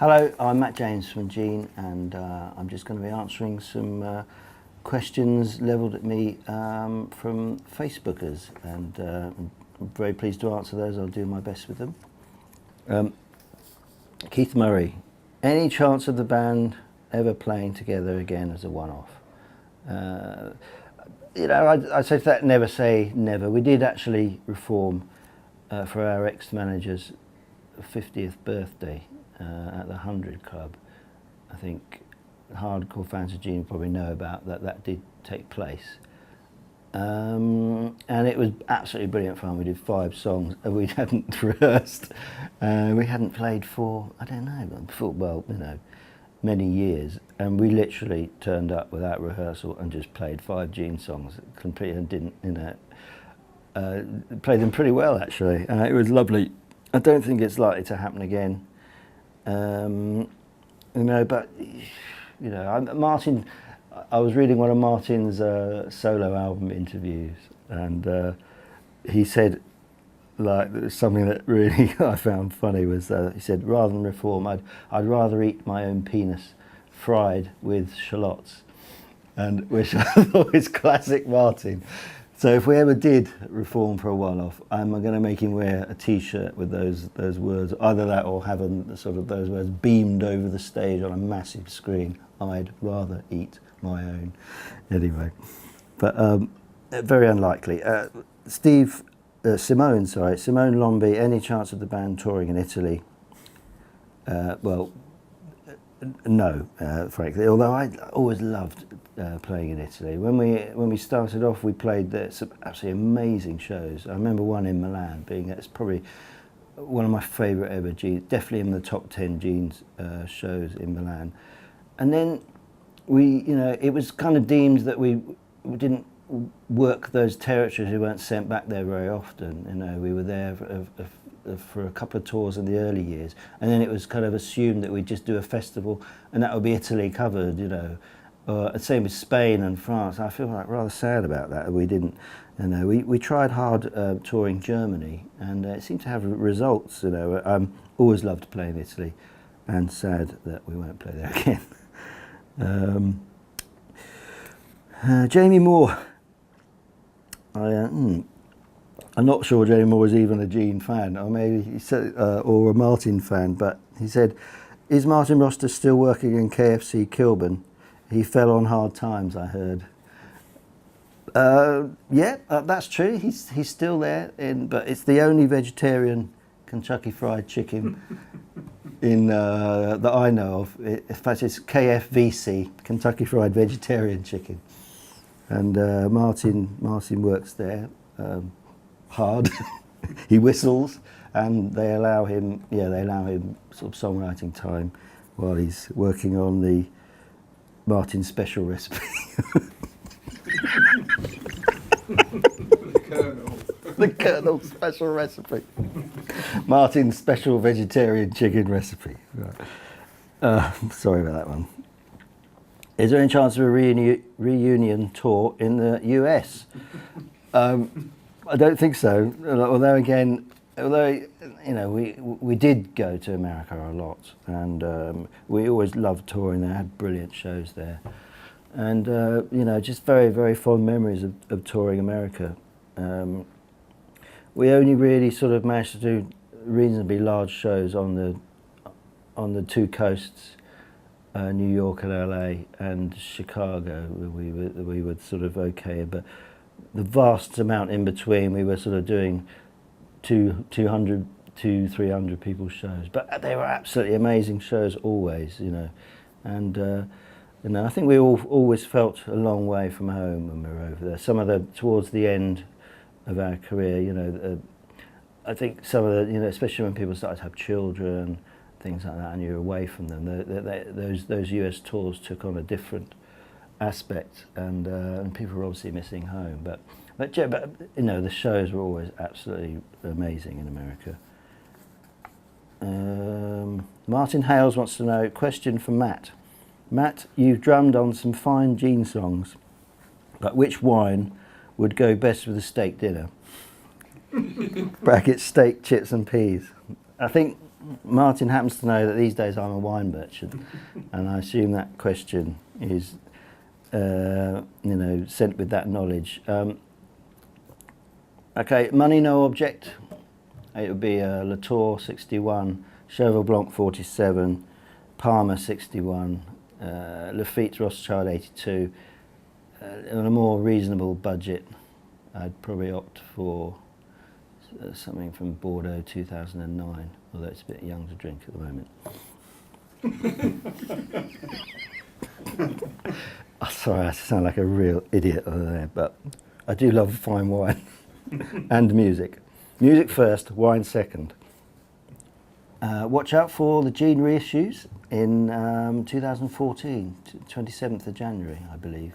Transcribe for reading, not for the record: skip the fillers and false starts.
Hello, I'm Matt James from Gene, and I'm just going to be answering some questions levelled at me from Facebookers, and I'm very pleased to answer those. I'll do my best with them. Keith Murray, any chance of the band ever playing together again as a one-off? I'd say to that, never say never. We did actually reform for our ex-manager's 50th birthday at the 100 Club. I think hardcore fans of Gene probably know about that. That did take place. And it was absolutely brilliant fun. We did 5 songs and we hadn't rehearsed. We hadn't played for, I don't know, many years. And we literally turned up without rehearsal and just played 5 Gene songs completely, and didn't, played them pretty well actually. It was lovely. I don't think it's likely to happen again. Martin, I was reading one of Martin's solo album interviews, and he said, like, something that really I found funny was he said, rather than reform, I'd rather eat my own penis fried with shallots, and which I thought is classic Martin. So if we ever did reform for a one-off, I'm going to make him wear a T-shirt with those words, either that or have those words beamed over the stage on a massive screen. I'd rather eat my own. Anyway, but very unlikely. Simone Lombi, any chance of the band touring in Italy? Well, no, frankly. Although I always loved playing in Italy. When we started off, we played some absolutely amazing shows. I remember one in Milan it's probably one of my favourite ever Genes, definitely in the top 10 Genes shows in Milan. And then it was kind of deemed that we didn't work those territories. We weren't sent back there very often. We were there for a couple of tours in the early years, and then it was kind of assumed that we'd just do a festival and that would be Italy covered, same with Spain and France. I feel like rather sad about that. We didn't, we tried hard touring Germany, and it seemed to have results. Always loved playing Italy, and sad that we won't play there again. Jamie Moore. I'm not sure Jamie Moore is even a Gene fan, or maybe he said, or a Martin fan, but he said, is Martin Roster still working in KFC Kilburn? He fell on hard times, I heard. That's true. He's still there, but it's the only vegetarian Kentucky Fried Chicken that I know of. In fact, it's KFVC, Kentucky Fried Vegetarian Chicken, and Martin works there hard. He whistles, and they allow him sort of songwriting time while he's working on the Martin special recipe. The Colonel special recipe. Martin's special vegetarian chicken recipe. Right. Sorry about that one. Is there any chance of a reunion tour in the US? I don't think so. Although we did go to America a lot, and we always loved touring there. Had brilliant shows there, and just very, very fond memories of touring America. We only really sort of managed to do reasonably large shows on the 2 coasts, New York and LA, and Chicago. We were sort of okay, but the vast amount in between, we were sort of doing 200 to 300 people's shows, but they were absolutely amazing shows always, and I think we always felt a long way from home when we were over there. Towards the end of our career, I think some of the, especially when people started to have children, things like that, and you're away from them, those US tours took on a different aspect, and people were obviously missing home. But the shows were always absolutely amazing in America. Martin Hales wants to know, question for Matt. Matt, you've drummed on some fine Gene songs, but which wine would go best with a steak dinner? Brackets, steak, chips and peas. I think Martin happens to know that these days I'm a wine merchant, and I assume that question is, sent with that knowledge. Okay, money no object. It would be Latour 61, Cheval Blanc 47, Palmer 61, Lafitte Rothschild 82. On a more reasonable budget, I'd probably opt for something from Bordeaux 2009, although it's a bit young to drink at the moment. Oh, sorry, I sound like a real idiot over there, but I do love fine wine and music. Music first, wine second. Watch out for the Gene reissues in 2014, 27th of January, I believe.